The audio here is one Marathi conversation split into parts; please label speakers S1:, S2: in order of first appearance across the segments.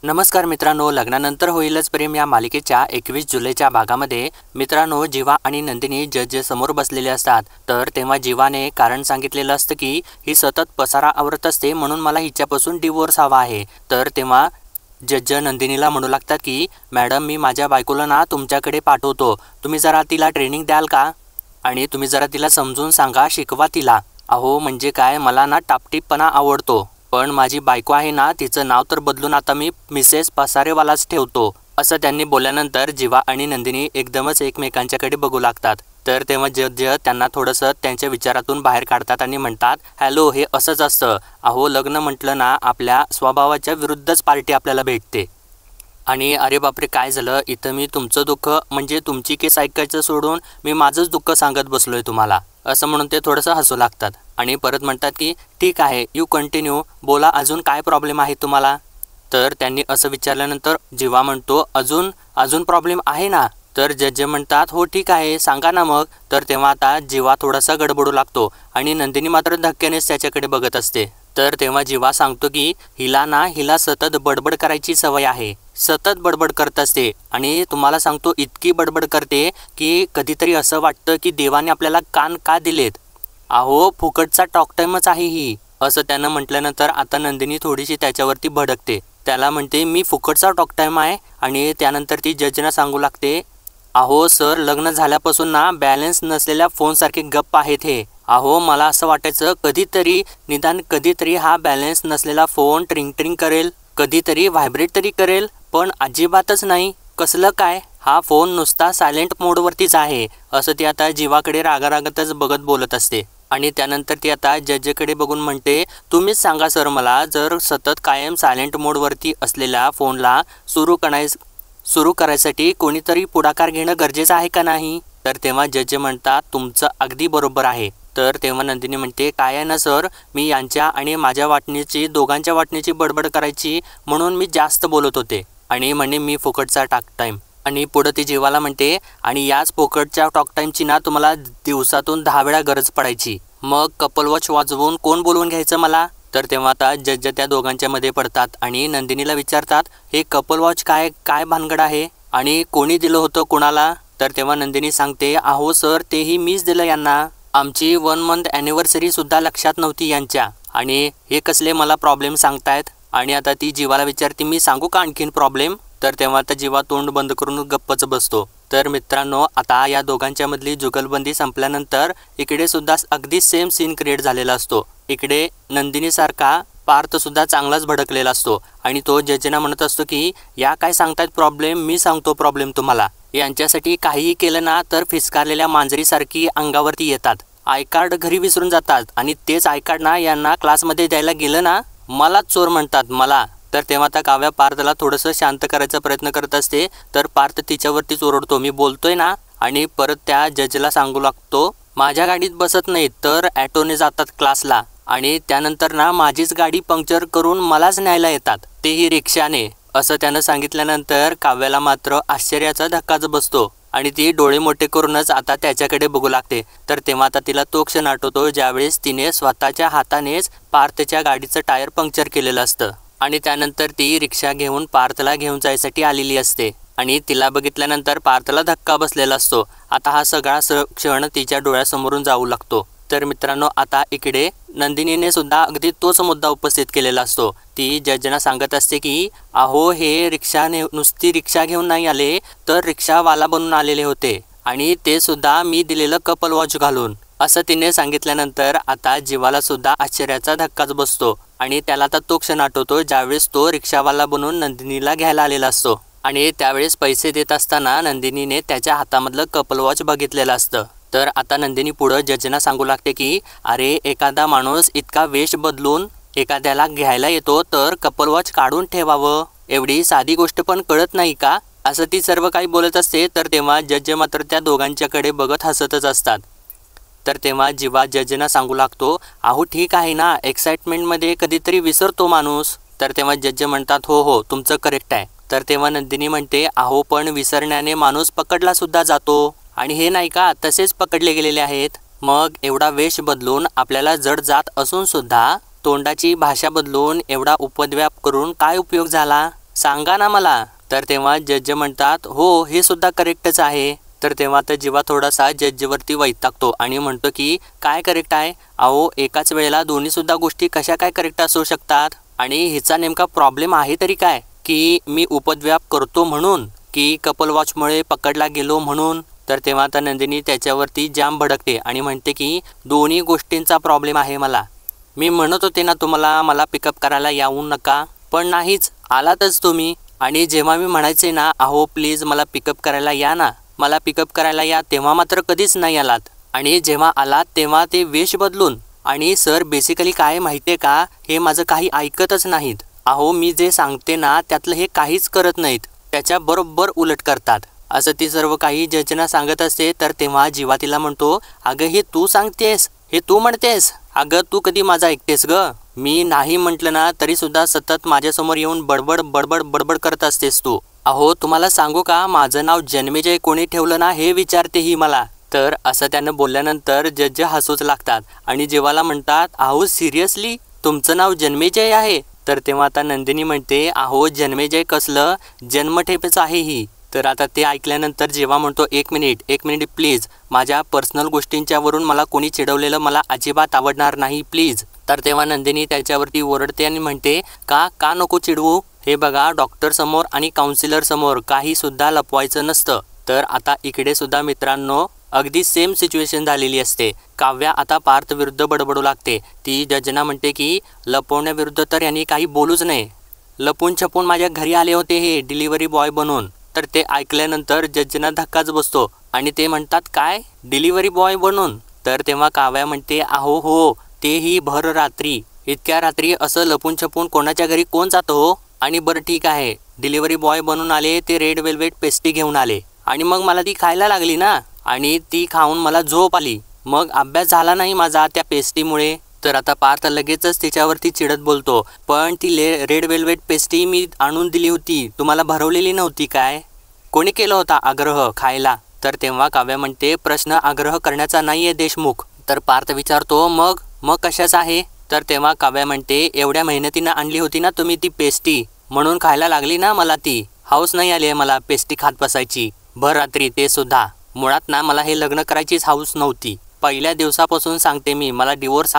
S1: नमस्कार मित्रांनो, लग्नानंतर होईलच प्रेम या मालिकेच्या 21 जुलैच्या भागामध्ये मित्रांनो जीवा आणि नंदिनी जज समोर बसलेले असतात. तर तेव्हा जीवाने कारण सांगितलेलं असतं की ही सतत पसारा आवरत असते म्हणून मला हिच्यापासून डिवोर्स हवा आहे. तर तेव्हा जज नंदिनीला म्हणू लागतात की मॅडम, मी माझ्या बायकोला ना तुमच्याकडे पाठवतो, तुम्ही जरा तिला ट्रेनिंग द्याल का आणि तुम्ही जरा तिला समजून सांगा, शिकवा तिला. अहो म्हणजे काय, मला ना टापटीपणा आवडतो पण माझी बायको आहे ना, तिचं नाव तर बदलून आता मी मिसेस पसारेवालाच ठेवतो, असं त्यांनी बोलल्यानंतर जीवा आणि नंदिनी एकदमच एकमेकांच्याकडे बघू लागतात. तर तेव्हा जज त्यांना थोडंसं त्यांच्या विचारातून बाहेर काढतात आणि म्हणतात, हॅलो, हे असंच असतं. अहो लग्न म्हटलं ना, आपल्या स्वभावाच्या विरुद्धच पार्टी आपल्याला भेटते. आणि अरे बापरे, काय झालं इथं, मी तुमचं दुःख म्हणजे तुमची केस ऐकायचं सोडून मी माझंच दुःख सांगत बसलोय तुम्हाला, असं म्हणून ते थोडंसं हसू लागतात आणि परत म्हणतात की ठीक आहे, यू कंटिन्यू, बोला अजून काय प्रॉब्लेम आहे तुम्हाला. तर त्यांनी असं विचारल्यानंतर जीवा म्हणतो, अजून अजून प्रॉब्लेम आहे ना. तर जज म्हणतात, हो ठीक आहे, सांगा ना मग. तर तेव्हा आता जीवा थोडासा गडबडू लागतो आणि नंदिनी मात्र धक्क्यानेच त्याच्याकडे बघत असते. तर तेव्हा जीवा सांगतो की हिला सतत बडबड करायची सवय आहे, सतत बडबड करत असते आणि तुम्हाला सांगतो इतकी बडबड करते की कधीतरी असं वाटतं की देवाने आपल्याला कान का दिलेत. अहो फुकटचा टॉक टाईमच आहे ही, असं त्यानं म्हटल्यानंतर आता नंदिनी थोडीशी त्याच्यावरती भडकते. त्याला म्हणते मी फुकटचा टॉक टाईम आहे आणि त्यानंतर ती जजना सांगू लागते, अहो सर, लग्न झाल्यापासून ना बॅलन्स नसलेल्या फोनसारखे गप्प आहेत हे. अहो मला असं वाटायचं कधीतरी हा बॅलन्स नसलेला फोन ट्रिंग ट्रिंग करेल, कधीतरी व्हायब्रेट तरी करेल, पण अजिबातच नाही. कसलं काय, हा फोन नुसता सायलेंट मोडवरतीच आहे, असं ती आता जीवाकडे रागारागतच बघत बोलत असते. आणि त्यानंतर ती आता जजकडे बघून म्हणते, तुम्हीच सांगा सर मला, जर सतत कायम सायलेंट मोडवरती असलेल्या फोनला सुरू करायसाठी कोणीतरी पुढाकार घेणं गरजेचं आहे का नाही. तर तेव्हा जज म्हणतात, तुमचं अगदी बरोबर आहे. तर तेव्हा नंदिनी म्हणते, काय आहे ना सर, मी यांच्या आणि माझ्या वाटणीची, दोघांच्या वाटणीची बडबड करायची म्हणून मी जास्त बोलत होते आणि म्हणे मी फुकटचा टॉक टाईम. आणि पुढं ती जीवाला म्हणते, आणि याच फुकटच्या टॉक टाईमची ना तुम्हाला दिवसातून 10 वेळा गरज पडायची, मग कपल वॉच वाजवून कोण बोलवून घ्यायचं मला. तर तेव्हा आता जज त्या दोघांच्या मध्ये पडतात आणि नंदिनीला विचारतात, हे कपल वॉच काय भानगड आहे आणि कोणी दिलं होतं कुणाला. तर तेव्हा नंदिनी सांगते, अहो सर, तेही मीच दिलं यांना, आमची 1 मंथ ॲनिव्हर्सरी सुद्धा लक्षात नव्हती यांच्या, आणि हे कसले मला प्रॉब्लेम सांगतायत. आणि आता ती जीवाला विचारते, मी सांगू का आणखीन प्रॉब्लेम. तर तेव्हा आता जीवा तोंड बंद करून गप्पच बसतो. तर मित्रांनो, आता या दोघांच्या मधली जुगलबंदी संपल्यानंतर इकडे सुद्धा अगदी सेम सीन क्रिएट झालेला असतो. इकडे नंदिनीसारखा पार्थ सुद्धा चांगलाच भडकलेला असतो आणि तो जजना म्हणत असतो की या काय सांगतायत प्रॉब्लेम, मी सांगतो प्रॉब्लेम तुम्हाला. यांच्यासाठी काहीही केलं ना तर फिसकारलेल्या मांजरीसारखी अंगावरती येतात, आय कार्ड घरी विसरून जातात आणि तेच आय कार्ड ना यांना क्लासमध्ये द्यायला गेलं ना मलाच चोर म्हणतात मला. तर तेव्हा आता काव्या पार्थला थोडंसं शांत करायचा प्रयत्न करत असते. तर पार्थ तिच्यावरतीच ओरडतो, मी बोलतोय ना, आणि परत त्या जजला सांगू लागतो, माझ्या गाडीत बसत नाहीत तर ॲटोने जातात क्लासला आणि त्यानंतर ना माझीच गाडी पंक्चर करून मलाच न्यायला येतात, तेही रिक्षाने, असं त्यानं सांगितल्यानंतर काव्याला मात्र आश्चर्याचा धक्काच बसतो आणि ती डोळे मोठे करूनच आता त्याच्याकडे बघू लागते. तर तेव्हा आता तिला तो क्षण आठवतो ज्यावेळेस तिने स्वतःच्या हातानेच पार्थच्या गाडीचं टायर पंक्चर केलेलं असतं आणि त्यानंतर ती रिक्षा घेऊन पार्थला घेऊन जायसाठी आलेली असते आणि तिला बघितल्यानंतर पार्थला धक्का बसलेला असतो. आता हा सगळा क्षण तिच्या डोळ्यासमोरून जाऊ लागतो. तर मित्रांनो, आता इकडे नंदिनीने सुद्धा अगदी तोच मुद्दा उपस्थित केलेला असतो. ती जजना सांगत असते की अहो हे नुसती रिक्षा घेऊन नाही आले तर रिक्षावाला बनून आलेले होते आणि ते सुद्धा मी दिलेलं कपल वॉच घालून, असं तिने सांगितल्यानंतर आता जीवाला सुद्धा आश्चर्याचा धक्काच बसतो आणि त्याला आता तो क्षण आठवतो ज्यावेळेस तो रिक्षावाला बनून नंदिनीला घ्यायला आलेला असतो आणि त्यावेळेस पैसे देत असताना नंदिनीने त्याच्या हातामधलं कपल वॉच बघितलेलं असतं. तर आता नंदिनी पुढं जजना सांगू लागते की अरे, एखादा माणूस इतका वेश बदलून एखाद्याला घ्यायला येतो तर कपल वॉच काढून ठेवावं, एवढी साधी गोष्ट पण कळत नाही का, असं ती सर्व काही बोलत असते. तर तेव्हा जज मात्र त्या दोघांच्याकडे बघत हसतच असतात. तर तेव्हा जीवा जजना सांगू लागतो, अहो ठीक आहे ना, एक्साइटमेंटमध्ये कधीतरी विसरतो माणूस. तर तेव्हा जज म्हणतात, हो हो, तुमचं करेक्ट आहे. तर तेव्हा नंदिनी म्हणते, अहो पण विसरण्याने माणूस पकडला सुद्धा जातो आणि हे नाही का तसेच पकडले गेलेले आहेत, मग एवढा वेश बदलून आपल्याला जड जात असून सुद्धा तोंडाची भाषा बदलून एवढा उपद्व्याप करून काय उपयोग झाला. सांगा ना मला. तर तेव्हा जज म्हणतात हो हे सुद्धा करेक्टच आहे. तर तेव्हा तर जीवा थोडासा जजवरती वैतागतो आणि म्हणतो की काय करेक्ट आहे. अहो एकाच वेळेला दोन्हीसुद्धा गोष्टी कशा काय करेक्ट असू शकतात. आणि हिचा नेमका प्रॉब्लेम आहे तरी काय, की मी उपद्व्याप करतो म्हणून, की कपल वॉचमुळे पकडला गेलो म्हणून. तर तेव्हा आता नंदिनी त्याच्यावरती जाम भडकते आणि म्हणते की दोन्ही गोष्टींचा प्रॉब्लेम आहे मला. मी म्हणत होते ना तुम्हाला मला पिकअप करायला येऊ नका, पण नाहीच आलातच तुम्ही. आणि जेव्हा मी म्हणायचे ना अहो प्लीज मला पिकअप करायला या ना, मला पिकअप करायला या, तेव्हा मात्र कधीच नाही आलात. आणि जेव्हा आलात तेव्हा ते वेश बदलून. आणि सर बेसिकली काय माहिती आहे का, हे माझं काही ऐकतच नाहीत. अहो मी जे सांगते ना त्यातलं हे काहीच करत नाहीत, त्याच्या बरोबर उलट करतात. असं ती सर्व काही जजना सांगत असते. तर तेव्हा जीवा तिला म्हणतो अगं हे तू सांगतेस, हे तू म्हणतेस, अगं तू कधी माझा ऐकतेस ग. मी नाही म्हटलं ना तरीसुद्धा सतत माझ्यासमोर येऊन बडबड बडबड बडबड करत असतेस तू. अहो तुम्हाला सांगू का, माझं नाव जन्मेजय कोणी ठेवलं ना हे विचारते ही मला. तर असं त्यानं बोलल्यानंतर जज हसूच लागतात आणि जीवाला म्हणतात अहो सिरियसली तुमचं नाव जन्मेजय आहे. तर तेव्हा आता नंदिनी म्हणते अहो जन्मेजय कसलं, जन्मठेपेच आहे ही. तर आता ते ऐकल्यानंतर जेव्हा म्हणतो एक मिनिट प्लीज, माझ्या पर्सनल गोष्टींच्यावरून मला कोणी चिडवलेलं मला अजिबात आवडणार नाही प्लीज. तर तेव्हा नंदिनी त्याच्यावरती ओरडते आणि म्हणते का नको चिडवू. हे बघा डॉक्टर समोर आणि काउन्सिलर समोर काही सुद्धा लपवायचं नसतं. तर आता इकडे सुद्धा मित्रांनो अगदी सेम सिच्युएशन झालेली असते. काव्या आता पार्थ विरुद्ध बडबडू लागते. ती जजना म्हणते की लपवण्याविरुद्ध तर यांनी काही बोलूच नाही, लपून छपून माझ्या घरी आले होते हे डिलिव्हरी बॉय बनून. तर ते ऐकल्यानंतर जजना धक्काच बसतो आणि ते म्हणतात काय डिलिव्हरी बॉय बनून. तर तेव्हा काव्या म्हणते अहो हो तेही भर रात्री, इतक्या रात्री असं लपून छपून कोणाच्या घरी कोण जातो हो. आणि बरं ठीक आहे डिलिव्हरी बॉय बनून आले, ते रेड वेल्वेट पेस्ट्री घेऊन आले आणि मग मला ती खायला लागली ना, आणि ती खाऊन मला झोप आली, मग अभ्यास झाला नाही माझा त्या पेस्ट्रीमुळे. तर आता पार्थ लगेचच तिच्यावरती चिडत बोलतो पण ती रेड वेल्वेट पेस्ट्री मी आणून दिली होती, तुम्हाला भरवलेली नव्हती काय, कोणी केलं होता आग्रह खायला. तर तेव्हा काव्या म्हणते प्रश्न आग्रह करण्याचा नाही आहे देशमुख. तर पार्थ विचारतो मग कशाचा आहे. तर तेव्हा काव्या म्हणते एवढ्या मेहनतीनं आणली होती ना तुम्ही ती पेस्ट्री, म्हणून खायला लागली ना मला ती, हाऊस नाही आली आहे मला पेस्ट्री खात बसायची भर रात्री. ते सुद्धा मुळात ना मला हे लग्न करायचीच हाऊस नव्हती, पहिल्या दिवसापासून सांगते मी मला डिवोर्स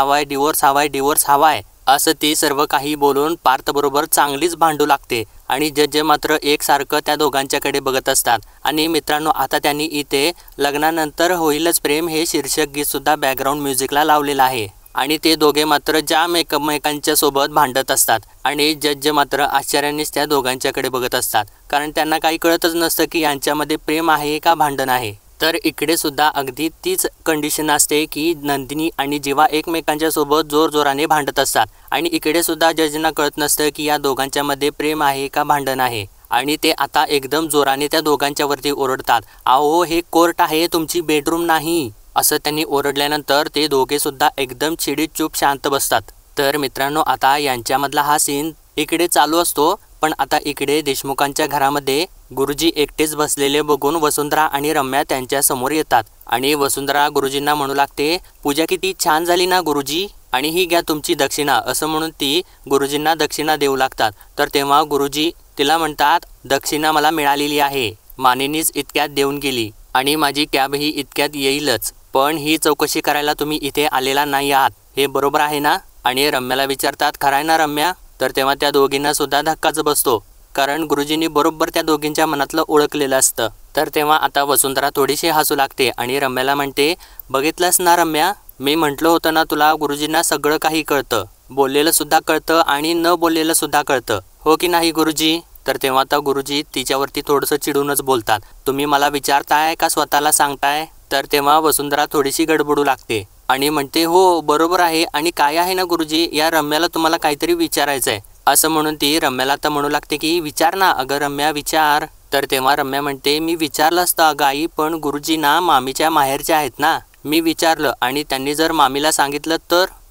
S1: हवाय असं ती सर्व काही बोलून पार्थ बरोबर चांगलीच भांडू लागते. आणि जज मात्र एकसारखं त्या दोघांच्याकडे बघत असतात. आणि मित्रांनो आता त्यांनी इथे लग्नानंतर होईलच प्रेम हे शीर्षक गीत सुद्धा बॅकग्राऊंड म्युझिकला लावलेलं आहे. आणि ते दोघे मात्र जाम एकमेकांच्या सोबत भांडत असतात. आणि जज मात्र आश्चर्यानेच त्या दोघांच्याकडे बघत असतात, कारण त्यांना काही कळतच नसतं की यांच्यामध्ये प्रेम आहे का भांडण आहे. तर इकडे सुद्धा अगदी तीच कंडिशन असते की नंदिनी आणि जीवा एकमेकांच्या सोबत जोरजोराने भांडत असतात. आणि इकडे सुद्धा जजना कळत नसतं की या दोघांच्यामध्ये प्रेम आहे का भांडण आहे. आणि ते आता एकदम जोराने त्या दोघांच्यावरती ओरडतात अहो हे कोर्ट आहे तुमची बेडरूम नाही, असं त्यांनी ओरडल्यानंतर ते दोघे सुद्धा एकदम चिडीत चूप शांत बसतात. तर मित्रांनो आता यांच्यामधला हा सीन इकडे चालू असतो. पण आता इकडे देशमुखांच्या घरामध्ये गुरुजी एकटेच बसलेले बघून वसुंधरा आणि रम्या त्यांच्या समोर येतात. आणि वसुंधरा गुरुजींना म्हणू लागते पूजा किती छान झाली ना गुरुजी, आणि ही घ्या तुमची दक्षिणा, असं म्हणून ती गुरुजींना दक्षिणा देऊ लागतात. तर तेव्हा गुरुजी तिला म्हणतात दक्षिणा मला मिळालेली आहे, मानेनीच इतक्यात देऊन गेली आणि माझी कॅबही इतक्यात येईलच, पण ही चौकशी करायला तुम्ही इथे आलेला नाही आहात, हे बरोबर आहे ना. आणि रम्याला विचारतात खरं आहे ना रम्या. तर तेव्हा त्या दोघींना सुद्धा धक्काच बसतो, कारण गुरुजींनी बरोबर त्या दोघींच्या मनातलं ओळखलेलं असतं. तर तेव्हा आता वसुंधरा थोडीशी हसू लागते आणि रम्याला म्हणते बघितलंस ना रम्या, मी म्हटलं होतं ना तुला गुरुजींना सगळं काही कळतं, बोललेलं सुद्धा कळतं आणि न बोललेलं सुद्धा कळतं, हो की नाही गुरुजी. तर तेव्हा आता गुरुजी तिच्यावरती थोडंसं चिडूनच बोलतात, तुम्ही मला विचारताय का स्वतःला सांगताय. तर तेव्हा वसुंधरा थोडीशी गडबडू लागते आणि म्हणते हो बरोबर आहे, आणि काय आहे ना गुरुजी या रम्याला तुम्हाला काहीतरी विचारायचं आहे, असं म्हणून ती रम्याला तर म्हणू लागते की विचार ना अगं रम्या विचार. तर तेव्हा रम्या म्हणते मी विचारलं असतं अगं आई, पण गुरुजी ना मामीच्या माहेरच्या आहेत ना, मी विचारलं आणि त्यांनी जर मामीला सांगितलं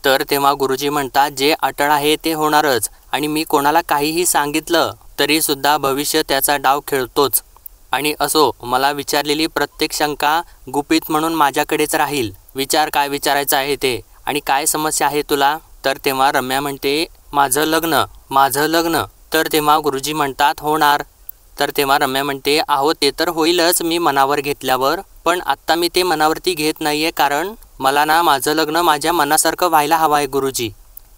S1: तर तेव्हा गुरुजी म्हणतात जे अटळ आहे ते होणारच, आणि मी कोणाला काहीही सांगितलं तरी सुद्धा भविष्य त्याचा डाव खेळतोच, आणि असो मला विचारलेली प्रत्येक शंका गुपित म्हणून माझ्याकडेच राहील, विचार काय विचारायचं आहे ते, आणि काय समस्या आहे तुला. तर तेव्हा रम्या म्हणते माझं लग्न. तर तेव्हा गुरुजी म्हणतात होणार. तर तेव्हा रम्या म्हणते अहो ते तर होईलच मी मनावर घेतल्यावर, पण आत्ता मी ते मनावरती घेत नाहीये कारण मला ना माझं लग्न माझ्या मनासारखं व्हायला हवं आहे गुरुजी.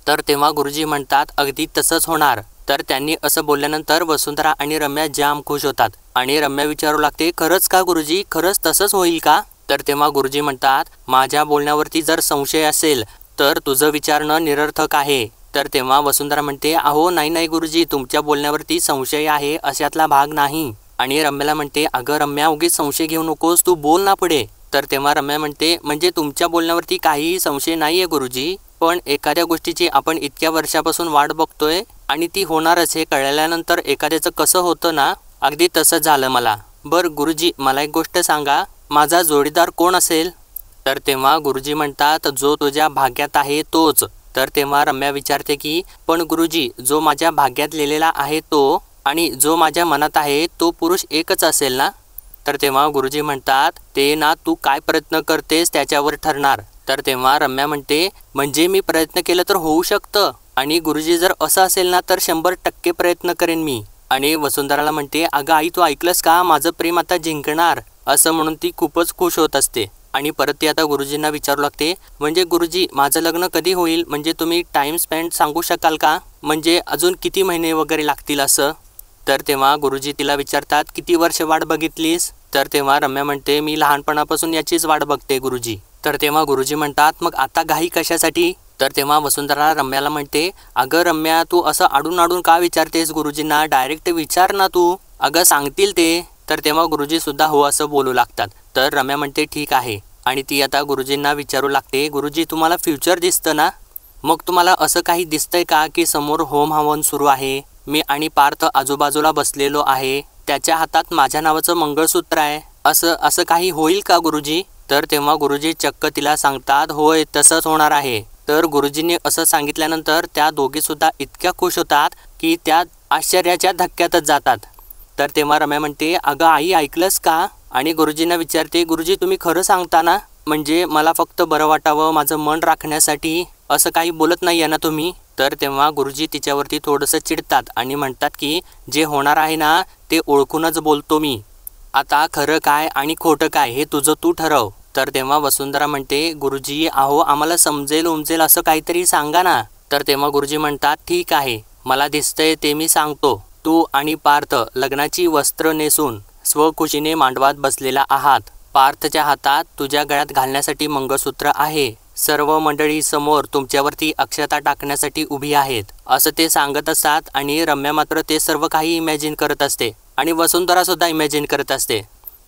S1: तर तेव्हा गुरुजी म्हणतात अगदी तसंच होणार. तर त्यांनी असं बोलल्यानंतर वसुंधरा आणि रम्या जाम खुश होतात आणि रम्या विचारू लागते खरंच का गुरुजी, खरंच तसंच होईल का? तर तेव्हा गुरुजी म्हणतात माझ्या बोलण्यावरती जर संशय असेल तर तुझं विचारणं निरर्थक आहे. तर तेव्हा वसुंधरा म्हणते अहो नाही नाही गुरुजी, तुमच्या बोलण्यावरती संशय आहे अशातला भाग नाही. आणि रम्याला म्हणते अगं रम्या उगीच संशय घेऊ नकोस, तू बोल ना पुढे. तर तेव्हा रम्या म्हणते म्हणजे तुमच्या बोलण्यावरती काहीही संशय नाही आहे गुरुजी, पण एखाद्या गोष्टीची आपण इतक्या वर्षापासून वाट बघतोय आणि ती होणारच हे कळल्यानंतर एखाद्याचं कसं होतं ना, अगदी तसं झालं मला. बरं गुरुजी मला एक गोष्ट सांगा, माझा जोडीदार कोण असेल? तर तेव्हा गुरुजी म्हणतात जो तुझ्या भाग्यात आहे तोच. तर तेव्हा रम्या विचारते की पण गुरुजी जो माझ्या भाग्यात लिहिलेला आहे तो आणि जो माझ्या मनात आहे तो पुरुष एकच असेल ना? तर तेव्हा गुरुजी म्हणतात ते ना तू काय प्रयत्न करतेस त्याच्यावर ठरणार. तर तेव्हा रम्या म्हणते म्हणजे मी प्रयत्न केलं तर होऊ शकतं, आणि गुरुजी जर असं असेल ना तर 100% प्रयत्न करेन मी. आणि वसुंधराला म्हणते अगं आई तू ऐकलंस का, माझं प्रेम आता जिंकणार, असं म्हणून ती खूपच खुश होत असते. आणि परत ती आता गुरुजींना विचारू लागते म्हणजे गुरुजी माझं लग्न कधी होईल, म्हणजे तुम्ही टाईम स्पेंड सांगू शकाल का, म्हणजे अजून किती महिने वगैरे लागतील असं? तर तेव्हा गुरुजी तिला विचारतात किती वर्ष वाट बघितलीस? तर तेव्हा रम्या म्हणते मी लहानपणापासून याचीच वाट बघते गुरुजी. तर तेव्हा गुरुजी म्हणतात मग आता घाई कशासाठी? तर तेव्हा वसुंधरा रम्याला म्हणते अगं रम्या तू असं आडून आडून का विचारतेस गुरुजींना, डायरेक्ट विचार ना तू, अगं सांगतील ते. तर तेव्हा गुरुजी सुद्धा हो असं बोलू लागतात. तर रम्या म्हणते ठीक आहे, आणि ती आता गुरुजींना विचारू लागते गुरुजी तुम्हाला फ्युचर दिसतं ना, मग तुम्हाला असं काही दिसतंय का की समोर होम हवन सुरू आहे, मी आणि पार्थ आजूबाजूला बसलेलो आहे, त्याच्या हातात माझ्या नावाचं मंगळसूत्र आहे, असं काही होईल का गुरुजी? तर तेव्हा गुरुजी चक्क तिला सांगतात होय तसंच होणार आहे. तर गुरुजींनी असं सांगितल्यानंतर त्या दोघीसुद्धा इतक्या खुश होतात की त्या आश्चर्याच्या धक्क्यातच जातात. तर तेव्हा रम्या म्हणते अगं आई ऐकलंस का, आणि गुरुजींना विचारते गुरुजी तुम्ही खरं सांगता ना, म्हणजे मला फक्त बरं वाटावं माझं मन राखण्यासाठी, असं काही बोलत नाही आहे ना तुम्ही? तर तेव्हा गुरुजी तिच्यावरती थोडंसं चिडतात आणि म्हणतात की जे होणार आहे ना ते ओळखूनच बोलतो मी, आता खरं काय आणि खोटं काय हे तुझं तू ठरव. तर तेव्हा वसुंधरा म्हणते गुरुजी अहो आम्हाला समजेल उमजेल असं काहीतरी सांगा ना. तर तेव्हा गुरुजी म्हणतात ठीक आहे, मला दिसतंय ते मी सांगतो. तू आणि पार्थ लग्नाची वस्त्र नेसून स्वखुशीने मांडवात बसलेला आहात. पार्थच्या हातात तुझ्या गळ्यात घालण्यासाठी मंगळसूत्र आहे. सर्व मंडळी समोर तुमच्यावरती अक्षता टाकण्यासाठी उभी आहेत, असं ते सांगत असतात. आणि रम्या मात्र ते सर्व काही इमॅजिन करत असते आणि वसुंधरा सुद्धा इमॅजिन करत असते.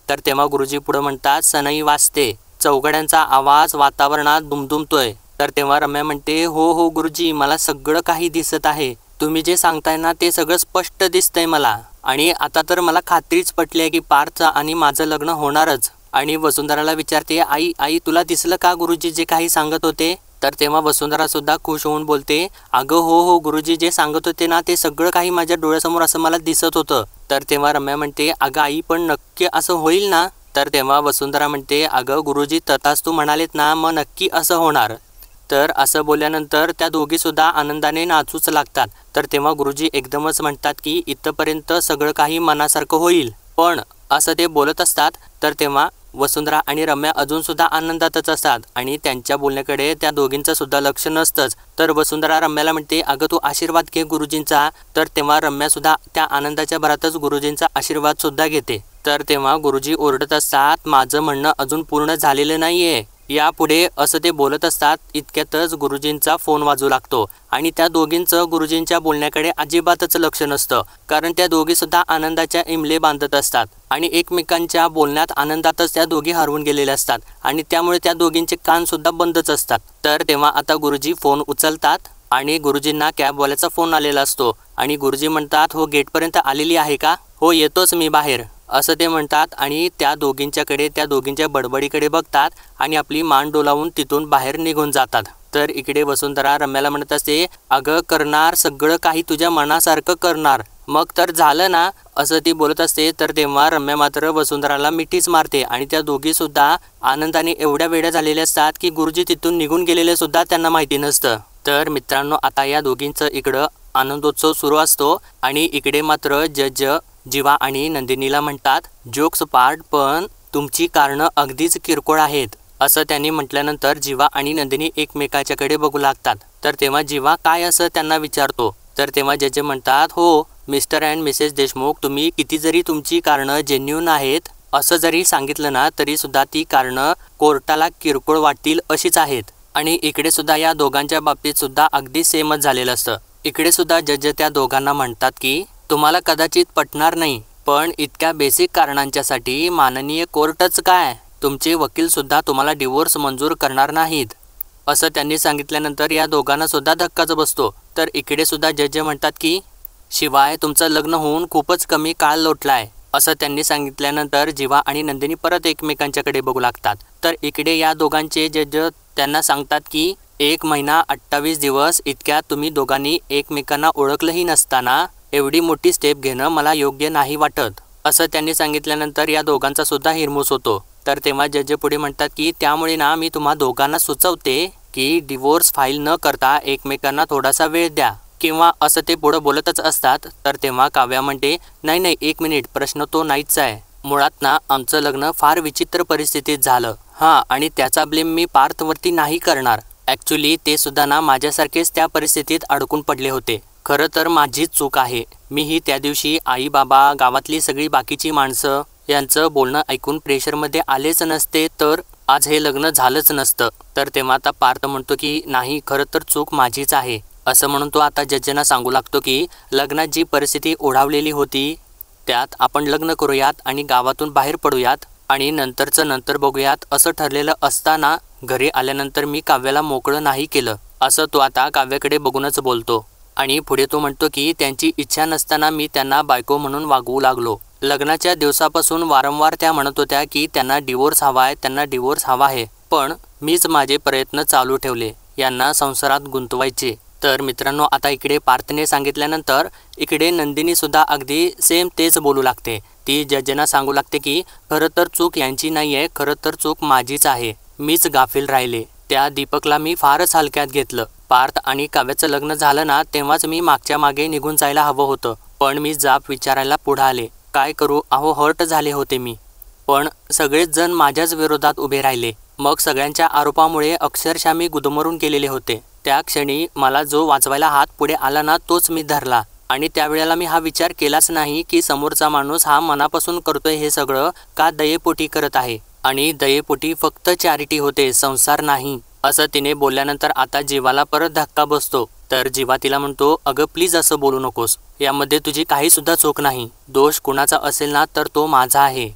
S1: तर तेव्हा गुरुजी पुढे म्हणतात सनई वाजते, चौघड्यांचा आवाज वातावरणात दुमदुमतोय. तर तेव्हा रम्या म्हणते हो हो गुरुजी मला सगळं काही दिसत आहे, तुम्ही जे सांगताय ना ते सगळं स्पष्ट दिसतंय मला, आणि आता तर मला खात्रीच पटली आहे की पार्थचं आणि माझं लग्न होणारच. आणि वसुंधराला विचारते आई तुला दिसलं का गुरुजी जे काही सांगत होते? तर तेव्हा वसुंधरा सुद्धा खुश होऊन बोलते अगं हो गुरुजी जे सांगत होते ना ते सगळं काही माझ्या डोळ्यासमोर असं मला दिसत होतं. तर तेव्हा रम्या म्हणते अगं आई पण नक्की असं होईल ना? तर तेव्हा वसुंधरा म्हणते अगं गुरुजी तथास्तू म्हणालेत ना, मग नक्की असं होणार. तर असं बोलल्यानंतर त्या दोघीसुद्धा आनंदाने नाचूच लागतात. तर तेव्हा गुरुजी एकदमच म्हणतात की इथंपर्यंत सगळं काही मनासारखं होईल, पण असं ते बोलत असतात. तर तेव्हा वसुंधरा आणि रम्या अजूनसुद्धा आनंदातच असतात आणि त्यांच्या बोलण्याकडे त्या दोघींचं सुद्धा लक्ष नसतंच. तर वसुंधरा रम्याला म्हणते अगं तू आशीर्वाद घे गुरुजींचा. तर तेव्हा रम्यासुद्धा त्या आनंदाच्या भरातच गुरुजींचा आशीर्वादसुद्धा घेते. तर तेव्हा गुरुजी ओरडत असतात माझं म्हणणं अजून पूर्ण झालेलं नाही आहे, यापुढे, असं ते बोलत असतात. इतक्यातच गुरुजींचा फोन वाजू लागतो आणि त्या दोघींचं गुरुजींच्या बोलण्याकडे अजिबातच लक्ष नसतं, कारण त्या दोघीसुद्धा आनंदाच्या इमले बांधत असतात आणि एकमेकांच्या बोलण्यात आनंदातच त्या दोघी हरवून गेलेल्या असतात आणि त्यामुळे त्या दोघींचे कानसुद्धा बंदच असतात. तर तेव्हा आता गुरुजी फोन उचलतात आणि गुरुजींना कॅबवाल्याचा फोन आलेला असतो आणि गुरुजी म्हणतात हो गेटपर्यंत आलेली आहे का? हो येतोच मी बाहेर, असं ते म्हणतात. आणि त्या दोघींच्याकडे त्या दोघींच्या बडबडीकडे बघतात आणि आपली मान डोलावून तिथून बाहेर निघून जातात. तर इकडे वसुंधरा रम्याला म्हणत असते अगं करणार सगळं काही तुझ्या मनासारखं करणार, मग तर झालं ना, असं ती बोलत असते. तर तेव्हा रम्या मात्र वसुंधराला मिठीच मारते आणि त्या दोघीसुद्धा आनंदाने एवढ्या वेड्या झालेल्या असतात की गुरुजी तिथून निघून गेलेले सुद्धा त्यांना माहिती नसतं. तर मित्रांनो आता या दोघींचं इकडं आनंदोत्सव सुरू असतो आणि इकडे मात्र जज जीवा आणि नंदिनीला म्हणतात, जोक्स पार्ट, पण तुमची कारणं अगदीच किरकोळ आहेत असं त्यांनी म्हटल्यानंतर जीवा आणि नंदिनी एकमेकाच्याकडे बघू लागतात. तर तेव्हा जीवा काय असं त्यांना विचारतो. तर तेव्हा जज म्हणतात, हो मिस्टर अँड मिसेस देशमुख, तुम्ही किती जरी तुमची कारणं जेन्युइन आहेत असं जरी सांगितलं ना तरी सुद्धा ती कारणं कोर्टाला किरकोळ वाटतील अशीच आहेत. आणि इकडे सुद्धा या दोघांच्या बाबतीत सुद्धा अगदी सेमच झालेलं असतं. इकडे सुद्धा जज त्या दोघांना म्हणतात की तुम्हाला कदाचित पटणार नाही, पण इतक्या बेसिक कारणांच्यासाठी माननीय कोर्टच काय, तुमचे वकील सुद्धा तुम्हाला डिवोर्स मंजूर करणार नाहीत असं त्यांनी सांगितल्यानंतर या दोघांना सुद्धा धक्काच बसतो. तर इकडे सुद्धा जज म्हणतात की शिवाय तुमचं लग्न होऊन खूपच कमी काळ लोटलाय असं त्यांनी सांगितल्यानंतर जीवा आणि नंदिनी परत एकमेकांच्याकडे बघू लागतात. तर इकडे या दोघांचे जज त्यांना सांगतात की 1 महिना 28 दिवस इतक्यात तुम्ही दोघांनी एकमेकांना ओळखलंही नसताना एवढी मोठी स्टेप घेणं मला योग्य नाही वाटत असं त्यांनी सांगितल्यानंतर या दोघांचा सुद्धा हिरमूस होतो. तर तेव्हा जज पुढे म्हणतात की त्यामुळे ना मी तुम्हा दोघांना सुचवते की डिवोर्स फाईल न करता एकमेकांना थोडासा वेळ द्या किंवा असं ते पुढं बोलतच असतात. तर तेव्हा काव्या म्हणते, नाही 1 मिनिट, प्रश्न तो नाहीच आहे. मुळात ना आमचं लग्न फार विचित्र परिस्थितीत झालं. हां, आणि त्याचा ब्लेम मी पार्थवरती नाही करणार. ॲक्च्युली ते सुद्धा ना माझ्यासारखेच त्या परिस्थितीत अडकून पडले होते. खरं तर माझीच चूक आहे. मीही त्या दिवशी आई बाबा गावातली सगळी बाकीची माणसं यांचं बोलणं ऐकून प्रेशरमध्ये आलेच नसते तर आज हे लग्न झालंच नसतं. तर तेव्हा आता पार्थ म्हणतो की नाही, खरं तर चूक माझीच आहे असं म्हणून तो आता जजेंना सांगू लागतो की लग्नात जी परिस्थिती ओढावलेली होती त्यात आपण लग्न करूयात आणि गावातून बाहेर पडूयात आणि नंतरचं नंतर बघूयात असं ठरलेलं असताना घरी आल्यानंतर मी काव्याला मोकळं नाही केलं असं तो आता काव्याकडे बघूनच बोलतो. आणि पुढे तो म्हणतो की त्यांची इच्छा नसताना मी त्यांना बायको म्हणून वागवू लागलो. लग्नाच्या दिवसापासून वारंवार त्या म्हणत होत्या की त्यांना डिवोर्स हवा आहे, त्यांना डिवोर्स हवा आहे, पण मीच माझे प्रयत्न चालू ठेवले यांना संसारात गुंतवायचे. तर मित्रांनो, आता इकडे पार्थने सांगितल्यानंतर इकडे नंदिनी सुद्धा अगदी सेम तेच बोलू लागते. ती जजेंना सांगू लागते की खरं तर चूक यांची नाही आहे, खरं तर चूक माझीच आहे, मीच गाफील राहिले. त्या दीपकला मी फारच हलक्यात घेतलं. पार्थ आणि काव्याचं लग्न झालं ना तेव्हाच मी मागच्या मागे निघून जायला हवं होतं, पण मी जाब विचारायला पुढे आले. काय करू, अहो हर्ट झाले होते मी, पण सगळेच जण माझ्याच विरोधात उभे राहिले. मग सगळ्यांच्या आरोपामुळे अक्षरशः मी गुदमरून गेलेले होते. त्या क्षणी मला जो वाचवायला हात पुढे आला ना तोच मी धरला आणि त्यावेळेला मी हा विचार केलाच नाही की समोरचा माणूस हा मनापासून करतोय हे सगळं का दयेपोटी करत आहे, आणि दयेपोटी फक्त चॅरिटी होते, संसार नाही असं तिने बोलल्यानंतर आता जीवाला परत धक्का बसतो. तर जीवा तिला म्हणतो, अगं प्लीज असं बोलू नकोस, यामध्ये तुझी काही सुद्धा चूक नाही. दोष कुणाचा असेल ना तर तो माझा आहे.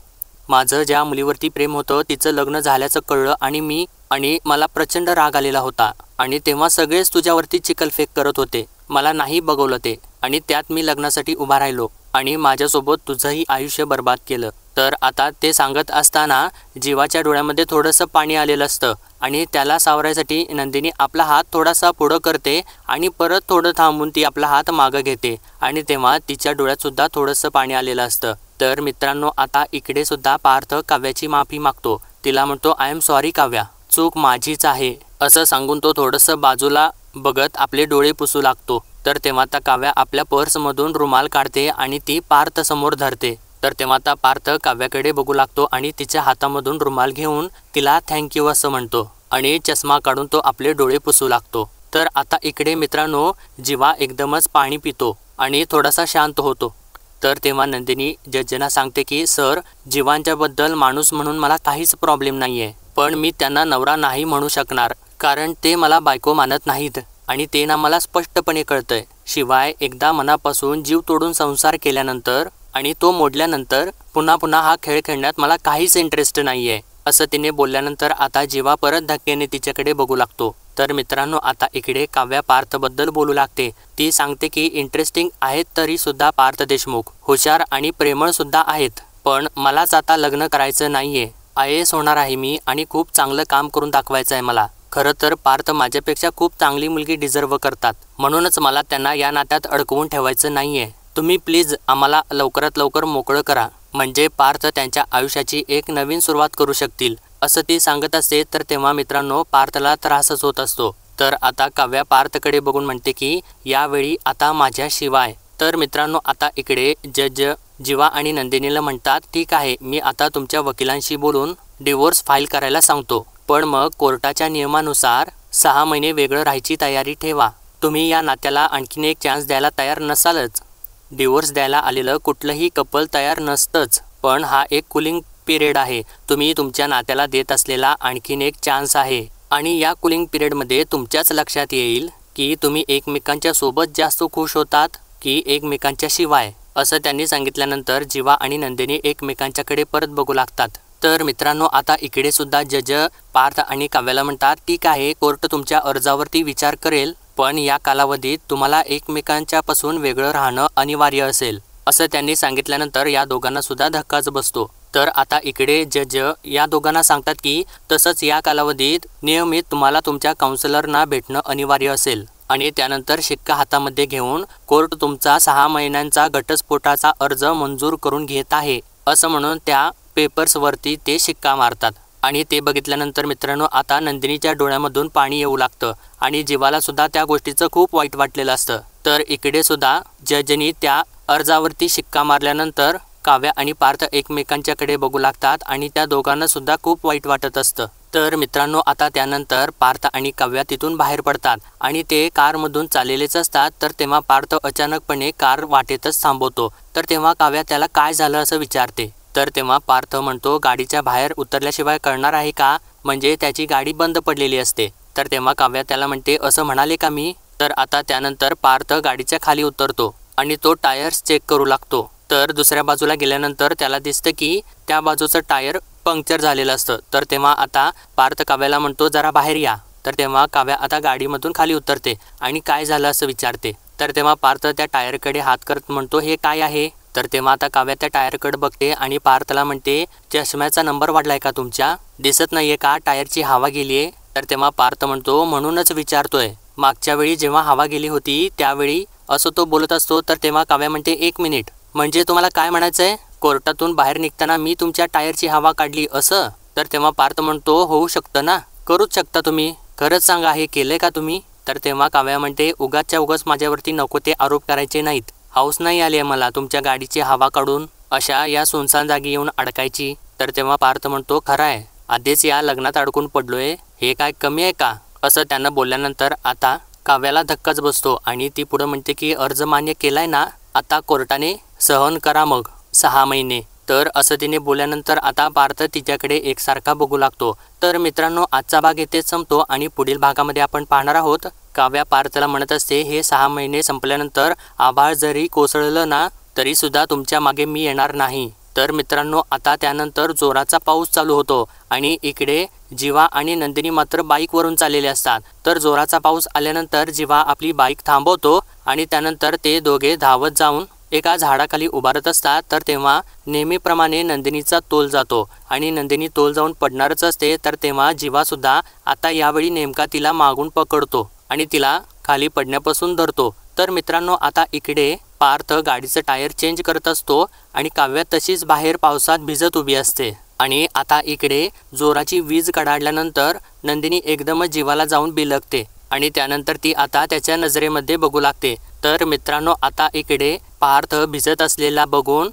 S1: माझं ज्या मुलीवरती प्रेम होतं तिचं लग्न झाल्याचं कळलं आणि मला प्रचंड राग आलेला होता आणि तेव्हा सगळेच तुझ्यावरती चिखलफेक करत होते. मला नाही बघवलं ते आणि त्यात मी लग्नासाठी उभा राहिलो आणि माझ्यासोबत तुझंही आयुष्य बर्बाद केलं. तर आता ते सांगत असताना जीवाच्या डोळ्यामध्ये थोडंसं पाणी आलेलं असतं आणि त्याला सावरायसाठी नंदिनी आपला हात थोडासा पुढं करते आणि परत थोडं थांबून ती आपला हात मागं घेते आणि तेव्हा तिच्या डोळ्यात सुद्धा थोडंसं पाणी आलेलं असतं. तर मित्रांनो, आता इकडे सुद्धा पार्थ काव्याची माफी मागतो. तिला म्हणतो, आय एम सॉरी काव्या, चूक माझीच आहे असं सांगून तो थोडंसं बाजूला बघत आपले डोळे पुसू लागतो. तर तेव्हा आता काव्या आपल्या पर्समधून रुमाल काढते आणि ती पार्थ समोर धरते. तर तेव्हा आता पार्थ काव्याकडे बघू लागतो आणि तिच्या हातामधून रुमाल घेऊन तिला थँक्यू असं म्हणतो आणि चष्मा काढून तो आपले डोळे पुसू लागतो. तर आता इकडे मित्रांनो, जीवा एकदमच पाणी पितो आणि थोडासा शांत होतो. तर तेव्हा नंदिनी जजेंना सांगते की सर, जीवांच्याबद्दल माणूस म्हणून मला काहीच प्रॉब्लेम नाही आहे, पण मी त्यांना नवरा नाही म्हणू शकणार कारण ते मला बायको मानत नाहीत आणि ते ना मला स्पष्टपणे कळतंय. शिवाय एकदा मनापासून जीव तोडून संसार केल्यानंतर आणि तो मोडल्यानंतर पुन्हा हा खेळ खेळण्यात मला काहीच इंटरेस्ट नाही आहे असं तिने बोलल्यानंतर आता जीवा परत धक्क्याने तिच्याकडे बघू लागतो. तर मित्रांनो, आता इकडे काव्या पार्थबद्दल बोलू लागते. ती सांगते की इंटरेस्टिंग आहेत तरी सुद्धा पार्थ देशमुख हुशार आणि प्रेमळ सुद्धा आहेत, पण मलाच आता लग्न करायचं नाहीये. IAS होणार आहे मी आणि खूप चांगलं काम करून दाखवायचं आहे मला. खरं तर पार्थ माझ्यापेक्षा खूप चांगली मुलगी डिझर्व करतात, म्हणूनच मला त्यांना या नात्यात अडकवून ठेवायचं नाहीये. तुम्ही प्लीज आम्हाला लवकरात लवकर मोकळं करा, म्हणजे पार्थ त्यांच्या आयुष्याची एक नवीन सुरुवात करू शकतील असं ती सांगत असते. तर तेव्हा मित्रांनो, पार्थला त्रासच होत असतो तर आता काव्या पार्थकडे बघून म्हणते की यावेळी आता माझ्याशिवाय. तर मित्रांनो आता इकडे जज जीवा आणि नंदिनीला म्हणतात ठीक आहे, मी आता तुमच्या वकिलांशी बोलून डिवोर्स फाईल करायला सांगतो, पण मग कोर्टाच्या नियमानुसार 6 महिने वेगळं राहायची तयारी ठेवा. तुम्ही या नात्याला आणखीन एक चान्स द्यायला तयार नसालच. डिवोर्स द्यायला आलेलं कुठलंही कपल तयार नसतंच, पण हा एक कूलिंग पिरियड आहे. तुम्ही तुमच्या नात्याला देत असलेला आणखीन एक चान्स आहे आणि या कूलिंग पिरियडमध्ये तुमच्याच लक्षात येईल की तुम्ही एकमेकांच्या सोबत जास्त खुश होतात की एकमेकांच्या शिवाय. असं त्यांनी सांगितल्यानंतर जीवा आणि नंदिनी एकमेकांच्याकडे परत बघू लागतात. तर मित्रांनो आता इकडे सुद्धा जज पार्थ आणि काव्याला म्हणतात ठीक आहे, कोर्ट तुमच्या अर्जावरती विचार करेल, पण या कालावधीत तुम्हाला एकमेकांच्यापासून वेगळं राहणं अनिवार्य असेल. असं त्यांनी सांगितल्यानंतर या दोघांना सुद्धा धक्काच बसतो. तर आता इकडे जज या दोघांना सांगतात की तसंच या कालावधीत नियमित तुम्हाला तुमच्या काउन्सिलरना भेटणं अनिवार्य असेल आणि त्यानंतर शिक्का हातामध्ये घेऊन कोर्ट तुमचा 6 महिन्यांचा घटस्फोटाचा अर्ज मंजूर करून घेत आहे असं म्हणून त्या पेपर्सवरती ते शिक्का मारतात. आणि ते बघितल्यानंतर मित्रांनो आता नंदिनीच्या डोळ्यामधून पाणी येऊ लागतं आणि जीवाला सुद्धा त्या गोष्टीचं खूप वाईट वाटलेलं असतं. तर इकडे सुद्धा जजनी त्या अर्जावरती शिक्का मारल्यानंतर काव्या आणि पार्थ एकमेकांच्याकडे बघू लागतात आणि त्या दोघांना सुद्धा खूप वाईट वाटत असतं. तर मित्रांनो आता त्यानंतर पार्थ आणि काव्या तिथून बाहेर पडतात आणि ते कारमधून चाललेलेच असतात. तर तेव्हा पार्थ अचानकपणे कार वाटेतच थांबवतो. तर तेव्हा काव्या त्याला काय झालं असं विचारते. तर तेव्हा पार्थ म्हणतो गाडीच्या बाहेर उतरल्याशिवाय कळणार आहे का, म्हणजे त्याची गाडी बंद पडलेली असते. तर तेव्हा काव्या त्याला म्हणते असं म्हणाले का मी. तर आता त्यानंतर पार्थ गाडीच्या खाली उतरतो आणि तो टायर्स चेक करू लागतो. तर दुसऱ्या बाजूला गेल्यानंतर त्याला दिसतं की त्या बाजूचं टायर पंक्चर झालेलं असतं. तर तेव्हा आता पार्थ काव्याला म्हणतो जरा बाहेर या. तर तेव्हा काव्या आता गाडीमधून खाली उतरते आणि काय झालं असं विचारते. तर तेव्हा पार्थ त्या टायरकडे हात करत म्हणतो हे काय आहे. तर तेव्हा आता काव्या त्या टायरकडे बघते आणि पार्थला म्हणते चष्म्याचा नंबर वाढलाय का तुमच्या, दिसत नाहीये का टायरची हवा गेलीये. तर तेव्हा पार्थ म्हणतो म्हणूनच विचारतोय, मागच्या वेळी जेव्हा हवा गेली होती त्यावेळी असं तो बोलत असतो. तर तेव्हा काव्या म्हणते 1 मिनिट, म्हणजे तुम्हाला काय म्हणायचंय, कोर्टातून बाहेर निघताना मी तुमच्या टायरची हवा काढली असं. तर तेव्हा पार्थ म्हणतो होऊ शकतं ना, करूच शकता तुम्ही, खरंच सांगा हे केलंय का तुम्ही. तर तेव्हा काव्या म्हणते उगाच्या उगाच माझ्यावरती नको ते आरोप करायचे नाहीत, हाऊस नाही आली आहे मला तुमच्या गाडीची हवा काढून अशा या सुनसान जागी येऊन अडकायची. तर तेव्हा पार्थ म्हणतो खरं आहे, आधीच या लग्नात अडकून पडलोय, हे काय कमी आहे का. असं त्यांना बोलल्यानंतर आता काव्याला धक्काच बसतो आणि ती पुढं म्हणते की अर्ज मान्य केलाय ना, आता कोर्टाने सहन करा मग 6 महिने. तर असं तिने बोलल्यानंतर आता पार्थ तिच्याकडे एकसारखा बघू लागतो. तर मित्रांनो आजचा भाग इथेच संपतो आणि पुढील भागामध्ये आपण पाहणार आहोत काव्या पार्थला म्हणत असते हे 6 महिने संपल्यानंतर आभाळ जरी कोसळलं ना तरी सुद्धा तुमच्या मागे मी येणार नाही. तर मित्रांनो आता त्यानंतर जोराचा पाऊस चालू होतो आणि इकडे जीवा आणि नंदिनी मात्र बाईकवरून चाललेले असतात. तर जोराचा पाऊस आल्यानंतर जीवा आपली बाईक थांबवतो आणि त्यानंतर ते दोघे धावत जाऊन एका झाडाखाली उभारत असतात. तर तेव्हा नेहमीप्रमाणे नंदिनीचा तोल जातो आणि नंदिनी तोल जाऊन पडणारच असते. तर तेव्हा जीवा सुद्धा आता यावेळी नेमका तिला मागून पकडतो आणि तिला खाली पडण्यापासून धरतो. तर मित्रांनो आता इकडे पार्थ गाडीचं टायर चेंज करत असतो आणि काव्या तशीच बाहेर पावसात भिजत उभी असते. आणि आता इकडे जोराची वीज कडाडल्यानंतर नंदिनी एकदमच जीवाला जाऊन बिलगते आणि त्यानंतर ती आता त्याच्या नजरेमध्ये बघू लागते. तर मित्रांनो आता इकडे पार्थ भिजत असलेला बघून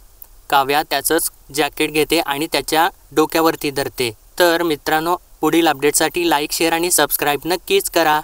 S1: काव्या त्याचंच जॅकेट घेते आणि त्याच्या डोक्यावरती धरते. तर मित्रांनो पुढील अपडेटसाठी लाईक शेअर आणि सबस्क्राईब नक्कीच करा.